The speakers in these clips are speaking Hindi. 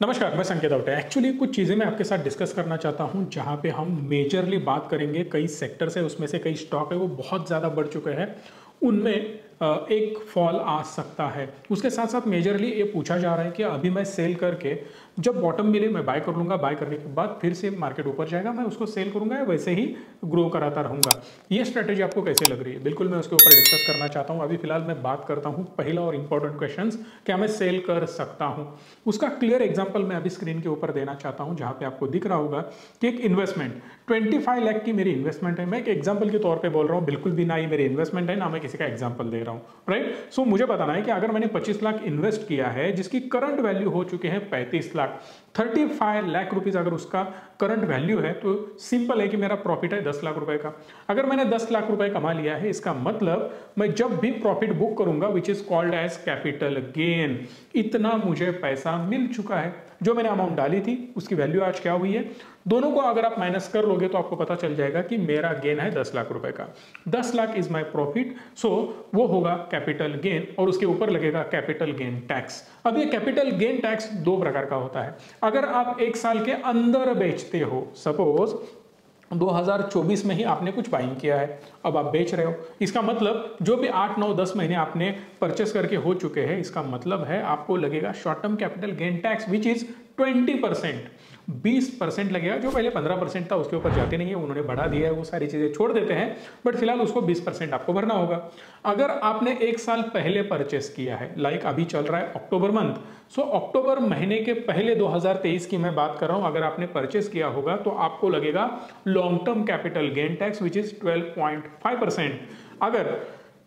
नमस्कार, मैं संकेत आउटे। एक्चुअली कुछ चीज़ें मैं आपके साथ डिस्कस करना चाहता हूं जहां पे हम मेजरली बात करेंगे। कई सेक्टर्स है, उसमें से कई स्टॉक है वो बहुत ज़्यादा बढ़ चुके हैं, उनमें एक फॉल आ सकता है। उसके साथ साथ मेजरली ये पूछा जा रहा है कि अभी मैं सेल करके जब बॉटम मिले मैं बाय कर लूँगा, बाय करने के बाद फिर से मार्केट ऊपर जाएगा मैं उसको सेल करूँगा या वैसे ही ग्रो कराता रहूँगा। ये स्ट्रैटेजी आपको कैसे लग रही है, बिल्कुल मैं उसके ऊपर डिस्कस करना चाहता हूँ। अभी फिलहाल मैं बात करता हूँ पहला और इंपॉर्टेंट क्वेश्चन, क्या मैं सेल कर सकता हूँ। उसका क्लियर एग्जाम्पल मैं अभी स्क्रीन के ऊपर देना चाहता हूँ, जहाँ पे आपको दिख रहा होगा कि एक इन्वेस्टमेंट 25 लाख की मेरी इन्वेस्टमेंट है। मैं एक एग्जाम्पल के तौर पे बोल रहा हूँ, बिल्कुल भी ना ही मेरी इन्वेस्टमेंट है ना मैं किसी का एग्जाम्पल दे रहा हूँ, राइट। सो मुझे बताना है कि अगर मैंने 25 लाख इन्वेस्ट किया है जिसकी करंट वैल्यू हो चुके हैं 35 लाख, 35 लाख रुपीज अगर उसका करंट वैल्यू है तो सिंपल है कि मेरा प्रॉफिट है 10 लाख रुपए का। अगर मैंने 10 लाख रुपए कमा लिया है, इसका मतलब मैं जब भी प्रॉफिट बुक करूंगा which is called as capital gain, इतना मुझे पैसा मिल चुका है। जो मैंने अमाउंट डाली थी उसकी वैल्यू आज क्या हुई है, दोनों को अगर आप माइनस कर लोगे तो आपको पता चल जाएगा कि मेरा गेन है 10 लाख रुपए का। 10 लाख इज माय प्रॉफिट, सो वो होगा कैपिटल गेन और उसके ऊपर लगेगा कैपिटल गेन टैक्स। अब ये कैपिटल गेन टैक्स दो प्रकार का होता है। अगर आप एक साल के अंदर बेचते हो, सपोज 2024 में ही आपने कुछ बाइंग किया है, अब आप बेच रहे हो, इसका मतलब जो भी 8, 9, 10 महीने आपने परचेस करके हो चुके हैं, इसका मतलब है आपको लगेगा short term capital gain tax which is 20%। 20% लगेगा। जो पहले 15% था उसके ऊपर जाते नहीं है, उन्होंने बढ़ा दिया है, वो सारी चीजें छोड़ देते हैं, बट फिलहाल उसको 20% आपको भरना होगा। अगर आपने एक साल पहले परचेस किया है, लाइक अभी चल रहा है अक्टूबर मंथ, सो अक्टूबर महीने के पहले 2023 की मैं बात कर रहा हूं, अगर आपने परचेस किया होगा तो आपको लगेगा long term capital gain tax which is 12.5%। अगर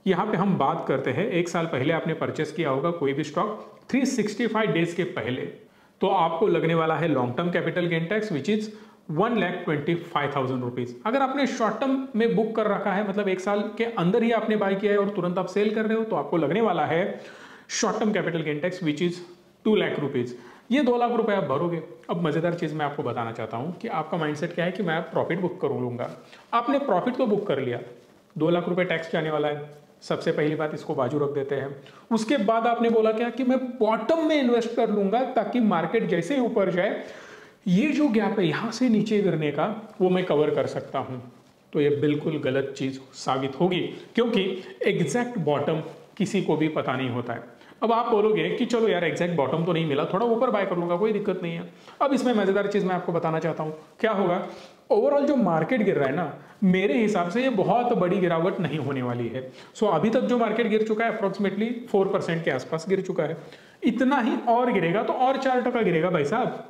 यहां पे हम बात करते हैं एक साल पहले आपने परचेस किया होगा कोई भी स्टॉक 365 डेज के पहले, तो आपको लगने वाला है long term capital gain tax which is 1,25,000 rupees. अगर आपने शॉर्ट टर्म में बुक कर रखा है, मतलब एक साल के अंदर ही आपने बाय किया है और तुरंत आप सेल कर रहे हो, तो आपको लगने वाला है short term capital gain tax which is 2 lakh rupees. ये 2 लाख रुपए आप भरोगे। अब मजेदार चीज मैं आपको बताना चाहता हूं कि आपका माइंडसेट क्या है कि मैं प्रॉफिट बुक कर लूंगा। आपने प्रॉफिट तो बुक कर लिया, 2 लाख रुपए टैक्स जाने वाला है, सबसे पहली बात इसको बाजू रख देते हैं। उसके बाद आपने बोला क्या कि मैं बॉटम में इन्वेस्ट कर लूंगा ताकि मार्केट जैसे ही ऊपर जाए ये जो गैप है यहां से नीचे गिरने का वो मैं कवर कर सकता हूं। तो ये बिल्कुल गलत चीज साबित होगी, क्योंकि एग्जैक्ट बॉटम किसी को भी पता नहीं होता है। अब आप बोलोगे कि चलो यार एग्जैक्ट बॉटम तो नहीं मिला, थोड़ा ऊपर बाय कर लूंगा, कोई दिक्कत नहीं है। अब इसमें मजेदार चीज मैं आपको बताना चाहता हूं, क्या होगा, ओवरऑल जो मार्केट गिर रहा है ना, मेरे हिसाब से ये बहुत बड़ी गिरावट नहीं होने वाली है। सो अभी तक जो मार्केट गिर चुका है अप्रोक्सीमेटली 4% के आसपास गिर चुका है। इतना ही और गिरेगा तो और 4% गिरेगा भाई साहब,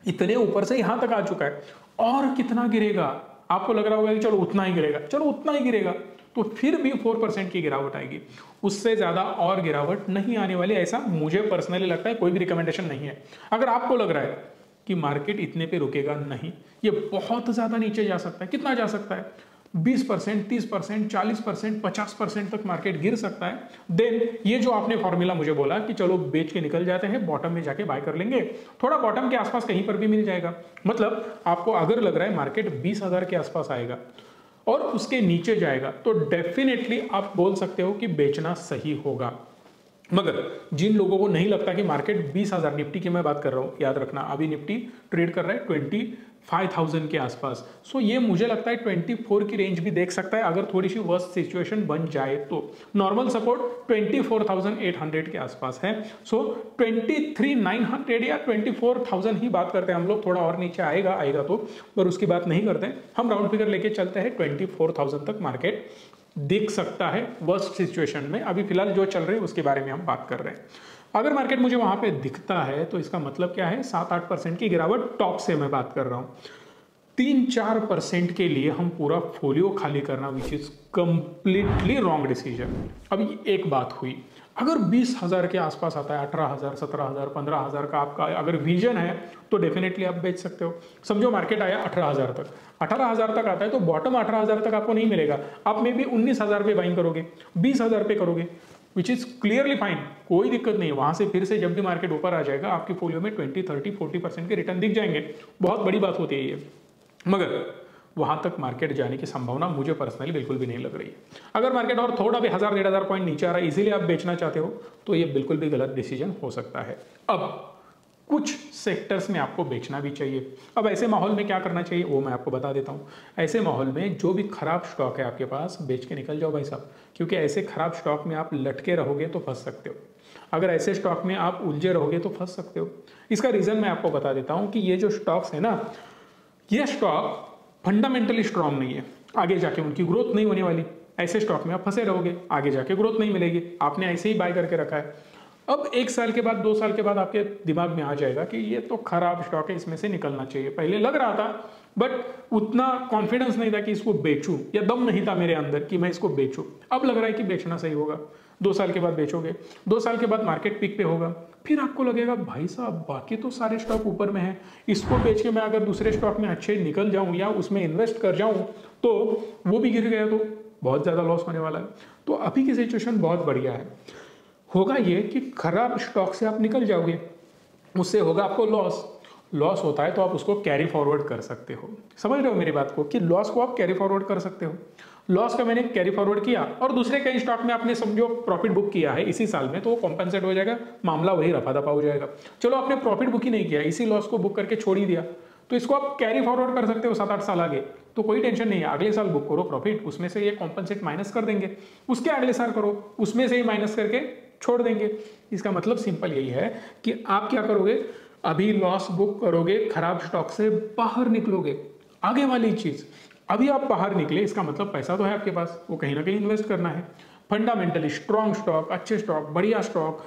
इतने ऊपर से यहां तक आ चुका है। और कितना गिरेगा, आपको लग रहा होगा कि चलो उतना ही गिरेगा, चलो उतना ही गिरेगा, तो फिर भी 4% की गिरावट आएगी, उससे ज्यादा और गिरावट नहीं आने वाली, ऐसा मुझे पर्सनली लगता है। कोई भी रिकमेंडेशन नहीं है। अगर आपको लग रहा है कि मार्केट इतने पे रुकेगा, नहीं, ये बहुत ज्यादा नीचे जा सकता है। कितना जा सकता है, 20%, 30%, 40%, 50% तक मार्केट गिर सकता है। देन ये जो आपने फॉर्मूला मुझे बोला कि चलो बेच के निकल जाते हैं, बॉटम में जाके बाय कर लेंगे, थोड़ा बॉटम के आसपास कहीं पर भी मिल जाएगा। मतलब आपको अगर लग रहा है मार्केट 20,000 के आसपास आएगा और उसके नीचे जाएगा, तो डेफिनेटली आप बोल सकते हो कि बेचना सही होगा। मगर जिन लोगों को नहीं लगता कि मार्केट 20,000, निफ्टी की मैं बात कर रहा हूं, याद रखना अभी निफ्टी ट्रेड कर रहा है 25,000 के आसपास। सो ये मुझे लगता है 24 की रेंज भी देख सकता है अगर थोड़ी सी वर्स्ट सिचुएशन बन जाए तो। नॉर्मल सपोर्ट 24,800 के आसपास है। सो 23,900 या 24,000 ही बात करते हैं हम लोग, थोड़ा और नीचे आएगा तो, पर उसकी बात नहीं करते। हम राउंड फिगर लेके चलते हैं, 24,000 तक मार्केट दिख सकता है वर्स्ट सिचुएशन में। अभी फिलहाल जो चल रही है उसके बारे में हम बात कर रहे हैं। अगर मार्केट मुझे वहां पे दिखता है तो इसका मतलब क्या है, 7-8% की गिरावट टॉप से मैं बात कर रहा हूं। 3-4% के लिए हम पूरा फोलियो खाली करना which is completely wrong decision. अभी एक बात हुई, अगर 20,000 के आसपास आता है, 18,000, 17,000, 15,000 का आपका अगर विजन है तो डेफिनेटली आप बेच सकते हो। समझो मार्केट आया 18,000 तक, 18,000 तक आता है तो बॉटम 18,000 तक आपको नहीं मिलेगा, आप मे बी 19,000 पे बाइंग करोगे, 20,000 पे करोगे, विच इज क्लियरली फाइन, कोई दिक्कत नहीं है। वहां से फिर से जब भी मार्केट ऊपर आ जाएगा आपकी फोलियो में 20, 30, 40% के रिटर्न दिख जाएंगे, बहुत बड़ी बात होती है ये। मगर वहां तक मार्केट जाने की संभावना मुझे पर्सनली बिल्कुल भी नहीं लग रही है। अगर मार्केट और थोड़ा भी 1,000-1,500 पॉइंट नीचे आ रहा है, इसीलिए आप बेचना चाहते हो, तो ये बिल्कुल भी गलत डिसीजन हो सकता है। अब कुछ सेक्टर्स में आपको बेचना भी चाहिए। अब ऐसे माहौल में क्या करना चाहिए वो मैं आपको बता देता हूँ। ऐसे माहौल में जो भी खराब स्टॉक है आपके पास, बेच के निकल जाओ भाई साहब, क्योंकि ऐसे खराब स्टॉक में आप लटके रहोगे तो फंस सकते हो। अगर ऐसे स्टॉक में आप उलझे रहोगे तो फंस सकते हो। इसका रीजन मैं आपको बता देता हूँ कि ये जो स्टॉक्स है ना, ये स्टॉक फंडामेंटली स्ट्रांग नहीं है, आगे जाके उनकी ग्रोथ नहीं होने वाली। ऐसे स्टॉक में आप फंसे रहोगे, आगे जाके ग्रोथ नहीं मिलेगी, आपने ऐसे ही बाय करके रखा है। अब 1 साल के बाद 2 साल के बाद आपके दिमाग में आ जाएगा कि ये तो खराब स्टॉक है, इसमें से निकलना चाहिए। पहले लग रहा था बट उतना कॉन्फिडेंस नहीं था कि इसको बेचूं, या दम नहीं था मेरे अंदर कि मैं इसको बेचूं। अब लग रहा है कि बेचना सही होगा। 2 साल के बाद बेचोगे, 2 साल के बाद मार्केट पीक पे होगा, फिर आपको लगेगा भाई साहब बाकी तो सारे स्टॉक ऊपर में है, इसको बेच के मैं अगर दूसरे स्टॉक में अच्छे निकल जाऊं या उसमें इन्वेस्ट कर जाऊं तो वो भी गिर गया तो बहुत ज़्यादा लॉस होने वाला है। तो अभी की सिचुएशन बहुत बढ़िया है। होगा ये कि खराब स्टॉक से आप निकल जाओगे, उससे होगा आपको लॉस। लॉस होता है तो आप उसको कैरी फॉरवर्ड कर सकते हो। समझ रहे हो मेरी बात को, कि लॉस को आप कैरी फॉरवर्ड कर सकते हो। लॉस का मैंने कैरी फॉरवर्ड किया और दूसरे कई स्टॉक में आपने समझो प्रॉफिट बुक किया है इसी साल में, तो वो कॉम्पेंसेट हो जाएगा, मामला वही रफा दफा हो जाएगा। चलो आपने प्रॉफिट बुक ही नहीं किया, इसी लॉस को बुक करके छोड़ ही दिया, तो इसको आप कैरी फॉरवर्ड कर सकते हो 7-8 साल आगे, तो कोई टेंशन नहीं है। अगले साल बुक करो प्रॉफिट, उसमें से ये कॉम्पेंसेट माइनस कर देंगे, उसके अगले साल करो, उसमें से ही माइनस करके छोड़ देंगे। इसका मतलब सिंपल यही है कि आप क्या करोगे, अभी लॉस बुक करोगे, खराब स्टॉक से बाहर निकलोगे। आगे वाली चीज, अभी आप बाहर निकले, इसका मतलब पैसा तो है आपके पास, वो कहीं ना कहीं इन्वेस्ट करना है। फंडामेंटली स्ट्रॉन्ग स्टॉक, अच्छे स्टॉक, बढ़िया स्टॉक,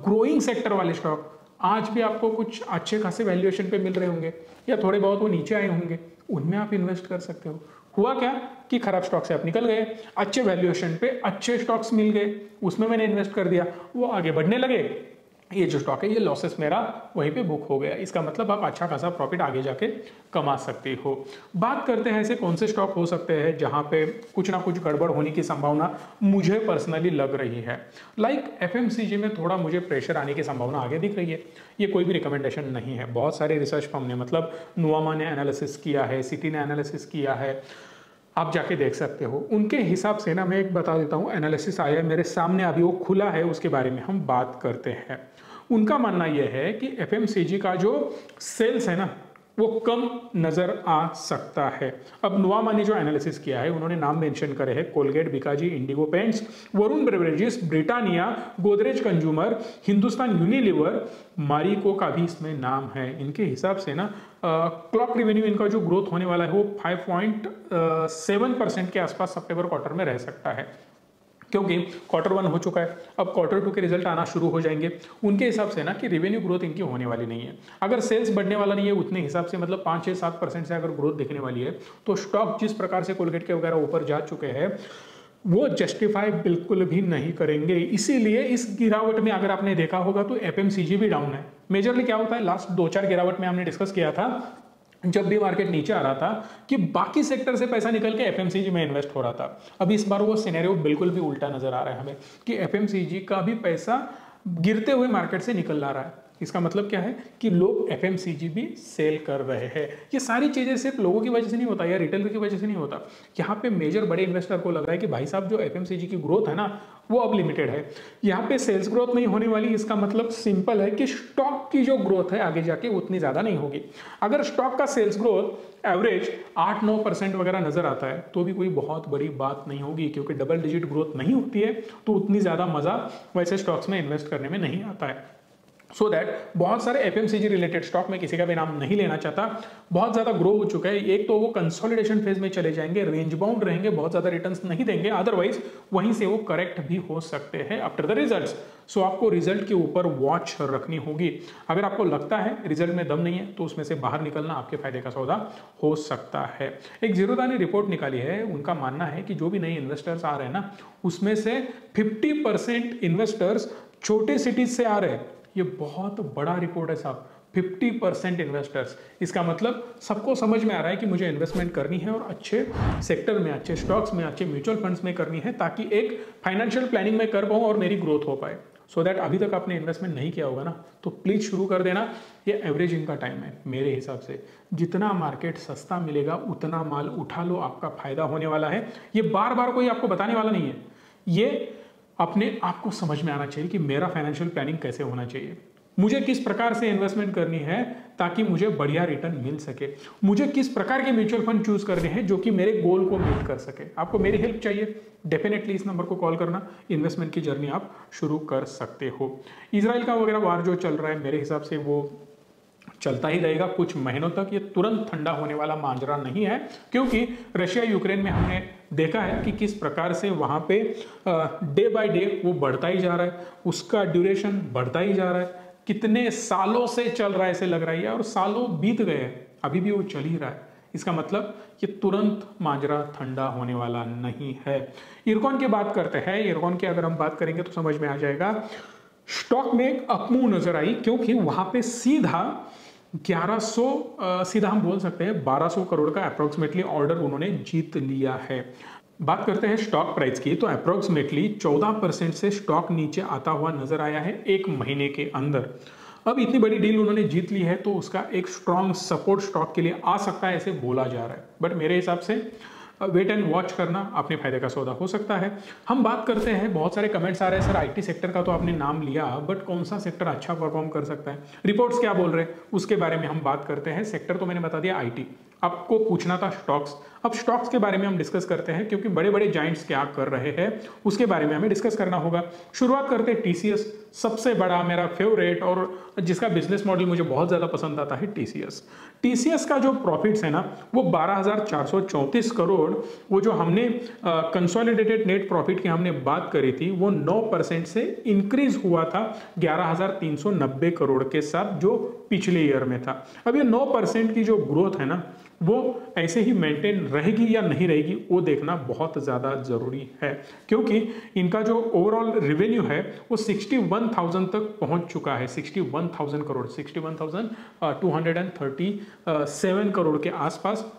ग्रोइंग सेक्टर वाले स्टॉक आज भी आपको कुछ अच्छे खासे वैल्यूएशन पे मिल रहे होंगे या थोड़े बहुत वो नीचे आए होंगे, उनमें आप इन्वेस्ट कर सकते हो। हुआ क्या कि खराब स्टॉक से आप निकल गए, अच्छे वैल्यूएशन पे अच्छे स्टॉक्स मिल गए, उसमें मैंने इन्वेस्ट कर दिया, वो आगे बढ़ने लगे, ये जो स्टॉक है ये लॉसेस मेरा वहीं पे बुक हो गया। इसका मतलब आप अच्छा खासा प्रॉफिट आगे जाके कमा सकते हो। बात करते हैं ऐसे कौन से स्टॉक हो सकते हैं जहां पे कुछ ना कुछ गड़बड़ होने की संभावना मुझे पर्सनली लग रही है। लाइक एफएमसीजी में थोड़ा मुझे प्रेशर आने की संभावना आगे दिख रही है। ये कोई भी रिकमेंडेशन नहीं है, बहुत सारे रिसर्च फर्म ने, मतलब नुवामा ने एनालिसिस किया है, सिटी ने एनालिसिस किया है, आप जाके देख सकते हो। उनके हिसाब से ना मैं एक बता देता हूँ, एनालिसिस आया है मेरे सामने, अभी वो खुला है, उसके बारे में हम बात करते हैं। उनका मानना यह है कि एफएमसीजी का जो सेल्स है ना वो कम नजर आ सकता है। अब नुवामा ने जो एनालिसिस किया है उन्होंने नाम मेंशन करे हैं, Colgate, Bikaji, Indigo paints, Varun beverages, Britannia, Godrej consumer, Hindustan Unilever, Marico का भी इसमें नाम है। इनके हिसाब से ना क्लॉक रेवेन्यू इनका जो ग्रोथ होने वाला है वो 5.7% के आसपास सितंबर क्वार्टर में रह सकता है, क्योंकि Q1 हो चुका है, अब Q2 के रिजल्ट आना शुरू हो जाएंगे। उनके हिसाब से ना कि रेवेन्यू ग्रोथ इनकी होने वाली नहीं है। अगर सेल्स बढ़ने वाला नहीं है उतने हिसाब से, मतलब 5-6-7% से अगर ग्रोथ दिखने वाली है, तो स्टॉक जिस प्रकार से कोलगेट के वगैरह ऊपर जा चुके हैं वो जस्टिफाई बिल्कुल भी नहीं करेंगे। इसीलिए इस गिरावट में अगर आपने देखा होगा तो एफएमसीजी भी डाउन है। मेजरली क्या होता है, लास्ट 2-4 गिरावट में हमने डिस्कस किया था, जब भी मार्केट नीचे आ रहा था, कि बाकी सेक्टर से पैसा निकल के एफएमसीजी में इन्वेस्ट हो रहा था। अब इस बार वो सिनेरियो बिल्कुल भी उल्टा नजर आ रहा है हमें, कि एफएमसीजी का भी पैसा गिरते हुए मार्केट से निकल ला रहा है। इसका मतलब क्या है कि लोग एफएमसीजी भी सेल कर रहे हैं। ये सारी चीजें सिर्फ लोगों की वजह से नहीं होता या रिटेलर की वजह से नहीं होता। यहाँ पे मेजर बड़े इन्वेस्टर को लग रहा है कि भाई साहब जो एफएमसीजी की ग्रोथ है ना वो अब लिमिटेड है, यहाँ पे सेल्स ग्रोथ नहीं होने वाली। इसका मतलब सिंपल है कि स्टॉक की जो ग्रोथ है आगे जाके उतनी ज्यादा नहीं होगी। अगर स्टॉक का सेल्स ग्रोथ एवरेज 8-9% वगैरह नजर आता है तो भी कोई बहुत बड़ी बात नहीं होगी, क्योंकि डबल डिजिट ग्रोथ नहीं होती है तो उतनी ज्यादा मजा वैसे स्टॉक्स में इन्वेस्ट करने में नहीं आता है। सो दैट बहुत सारे एफएमसीजी रिलेटेड स्टॉक में किसी का भी नाम नहीं लेना चाहता, बहुत ज्यादा ग्रो हो चुका है। एक तो वो कंसोलिडेशन फेज में चले जाएंगे, रेंज बाउंड रहेंगे, बहुत ज्यादा रिटर्न्स नहीं देंगे, अदरवाइज वहीं से वो करेक्ट भी हो सकते हैं आफ्टर द रिजल्ट्स। सो आपको रिजल्ट के ऊपर वॉच रखनी होगी। अगर आपको लगता है रिजल्ट में दम नहीं है तो उसमें से बाहर निकलना आपके फायदे का सौदा हो सकता है। एक जीरोधा ने रिपोर्ट निकाली है, उनका मानना है कि जो भी नए इन्वेस्टर्स आ रहे हैं ना उसमें से 50% इन्वेस्टर्स छोटे सिटीज से आ रहे हैं। ये बहुत बड़ा रिपोर्ट है साहब, 50% इन्वेस्टर्स। इसका मतलब सबको समझ में आ रहा है कि मुझे इन्वेस्टमेंट करनी है और अच्छे सेक्टर में, अच्छे स्टॉक्स में, अच्छे म्यूचुअल फंड्स में करनी है, ताकि एक फाइनेंशियल प्लानिंग में कर पाऊँ और मेरी ग्रोथ हो पाए। सो दैट अभी तक आपने इन्वेस्टमेंट नहीं किया होगा ना तो प्लीज शुरू कर देना। ये एवरेजिंग का टाइम है मेरे हिसाब से। जितना मार्केट सस्ता मिलेगा उतना माल उठा लो, आपका फायदा होने वाला है। ये बार बार कोई आपको बताने वाला नहीं है, ये अपने आप को समझ में आना चाहिए कि मेरा फाइनेंशियल प्लानिंग कैसे होना चाहिए। मुझे किस प्रकार से इन्वेस्टमेंट करनी है ताकि मुझे बढ़िया रिटर्न मिल सके, मुझे किस प्रकार के म्यूचुअल फंड चूज करने हैं जो कि मेरे गोल को मीट कर सके। आपको मेरी हेल्प चाहिए, डेफिनेटली इस नंबर को कॉल करना, इन्वेस्टमेंट की जर्नी आप शुरू कर सकते हो। इजराइल का वगैरह वार जो चल रहा है मेरे हिसाब से वो चलता ही रहेगा कुछ महीनों तक, ये तुरंत ठंडा होने वाला मांजरा नहीं है, क्योंकि रशिया यूक्रेन में हमने देखा है कि किस प्रकार से वहां पे डे बाय डे वो बढ़ता ही जा रहा है, उसका ड्यूरेशन बढ़ता ही जा रहा है, कितने सालों से चल रहा है ऐसे लग रहा है, और सालों बीत गए हैं अभी भी वो चल ही रहा है। इसका मतलब ये तुरंत मांजरा ठंडा होने वाला नहीं है। इरकॉन की बात करते हैं, इरकॉन की अगर हम बात करेंगे तो समझ में आ जाएगा। स्टॉक में एक अपमूव नजर आई, क्योंकि वहां पे सीधा 1100 सीधा हम बोल सकते हैं 1200 करोड़ का अप्रोक्सीमेटली ऑर्डर उन्होंने जीत लिया है। बात करते हैं स्टॉक प्राइस की, तो अप्रोक्सीमेटली 14% से स्टॉक नीचे आता हुआ नजर आया है एक महीने के अंदर। अब इतनी बड़ी डील उन्होंने जीत ली है तो उसका एक स्ट्रॉन्ग सपोर्ट स्टॉक के लिए आ सकता है ऐसे बोला जा रहा है, बट मेरे हिसाब से वेट एंड वॉच करना अपने फायदे का सौदा हो सकता है। हम बात करते हैं, बहुत सारे कमेंट्स आ रहे हैं सर आईटी सेक्टर का तो आपने नाम लिया, बट कौन सा सेक्टर अच्छा परफॉर्म कर सकता है, रिपोर्ट्स क्या बोल रहे हैं उसके बारे में हम बात करते हैं। सेक्टर तो मैंने बता दिया आईटी, आपको पूछना था स्टॉक्स। अब स्टॉक्स के बारे में हम डिस्कस करते हैं, क्योंकि बड़े बड़े जाइंट्स क्या कर रहे हैं उसके बारे में हमें डिस्कस करना होगा। शुरुआत करते हैं टीसीएस, सबसे बड़ा मेरा फेवरेट और जिसका बिजनेस मॉडल मुझे बहुत ज्यादा पसंद आता है टीसीएस। टीसीएस का जो प्रॉफिट्स है ना वो 12,434 करोड़, वो जो हमने कंसोलिडेटेड नेट प्रॉफिट की हमने बात करी थी वो 9% से इंक्रीज हुआ था 11,390 करोड़ के साथ जो पिछले ईयर में था। अब ये 9% की जो ग्रोथ है ना वो ऐसे ही मेंटेन रहेगी या नहीं रहेगी वो देखना बहुत ज़्यादा ज़रूरी है, क्योंकि इनका जो ओवरऑल रेवेन्यू है वो 61,000 तक पहुंच चुका है, 61,000 करोड़, 61,237 करोड़ के आसपास,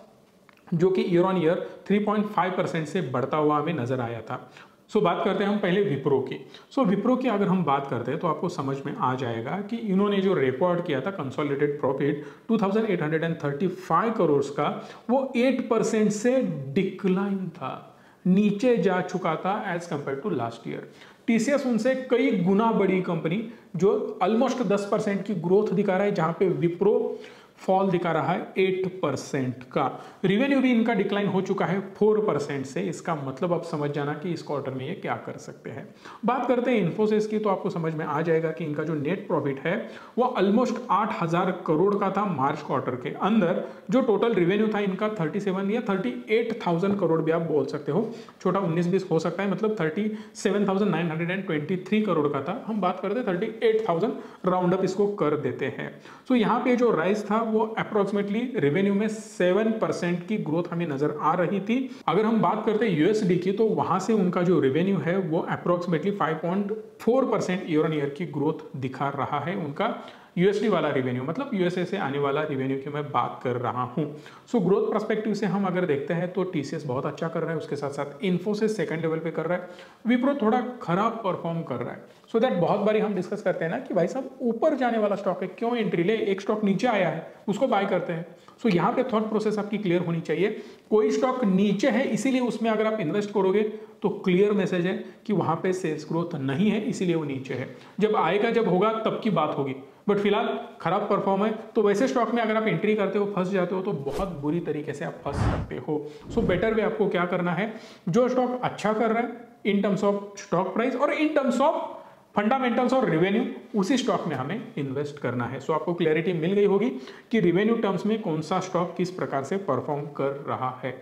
जो कि ईयर ऑन ईयर 3.5% से बढ़ता हुआ हमें नजर आया था। सो बात करते हैं हम पहले विप्रो की। विप्रो की अगर हम बात करते हैं तो आपको समझ में आ जाएगा कि इन्होंने जो रिकॉर्ड किया था कंसोलिडेटेड प्रॉफिट 2,835 करोड़ का, वो 8% से डिक्लाइन था, नीचे जा चुका था as compare to last year. TCS उनसे कई गुना बड़ी कंपनी जो ऑलमोस्ट 10% की ग्रोथ दिखा रहा है, जहां पे विप्रो फॉल दिखा रहा है 8% का। रिवेन्यू भी इनका डिक्लाइन हो चुका है 4% से। इसका मतलब आप समझ जाना कि इस क्वार्टर में ये क्या कर सकते हैं। बात करते हैं इन्फोसिस की, तो आपको समझ में आ जाएगा कि इनका जो नेट प्रॉफिट है वो ऑलमोस्ट 8,000 करोड़ का था मार्च क्वार्टर के अंदर। जो टोटल रिवेन्यू था इनका 37 या 38,000 करोड़ भी आप बोल सकते हो, छोटा 19-20 हो सकता है, मतलब 37,923 करोड़ का था। हम बात करते हैं 38,000, राउंड अप इसको कर देते हैं। सो यहाँ पे जो राइज था वो अप्रोक्सीमेटली रेवेन्यू में 7% की ग्रोथ हमें नजर आ रही थी। अगर हम बात करते हैं यूएसडी की, तो वहां से उनका जो रेवेन्यू है वो अप्रोक्सीमेटली 5.4% ईयर ऑन ईयर की ग्रोथ दिखा रहा है। उनका यूएसडी वाला रेवेन्यू, मतलब यूएसए से आने वाला रेवेन्यू की मैं बात कर रहा हूं। सो ग्रोथ पर्सपेक्टिव से हम अगर देखते हैं तो टीसीएस बहुत अच्छा कर रहा है, उसके साथ साथ इन्फोसिस सेकंड लेवल पे कर रहा है, विप्रो थोड़ा खराब परफॉर्म कर रहा है। सो दैट बहुत बारी हम डिस्कस करते हैं ना कि भाई साहब ऊपर जाने वाला स्टॉक है, क्यों एंट्री ले, एक स्टॉक नीचे आया है उसको बाय करते हैं। सो यहाँ पे थॉट प्रोसेस आपकी क्लियर होनी चाहिए। कोई स्टॉक नीचे है इसीलिए उसमें अगर आप इन्वेस्ट करोगे तो क्लियर मैसेज है कि वहां पे सेल्स ग्रोथ नहीं है, इसीलिए वो नीचे है। जब आएगा, जब होगा तब की बात होगी, बट फिलहाल खराब परफॉर्म है तो वैसे स्टॉक में अगर आप एंट्री करते हो, फंस जाते हो, तो बहुत बुरी तरीके से आप फंस सकते हो। सो बेटर वे आपको क्या करना है, जो स्टॉक अच्छा कर रहा है in terms of stock price और इन टर्म्स ऑफ फंडामेंटल्स और रेवेन्यू, उसी स्टॉक में हमें इन्वेस्ट करना है। सो आपको क्लैरिटी मिल गई होगी कि रेवेन्यू टर्म्स में कौन सा स्टॉक किस प्रकार से परफॉर्म कर रहा है।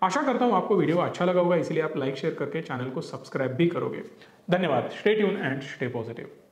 आशा करता हूं आपको वीडियो अच्छा लगा होगा, इसलिए आप लाइक शेयर करके चैनल को सब्सक्राइब भी करोगे। धन्यवाद। Stay tune and stay positive.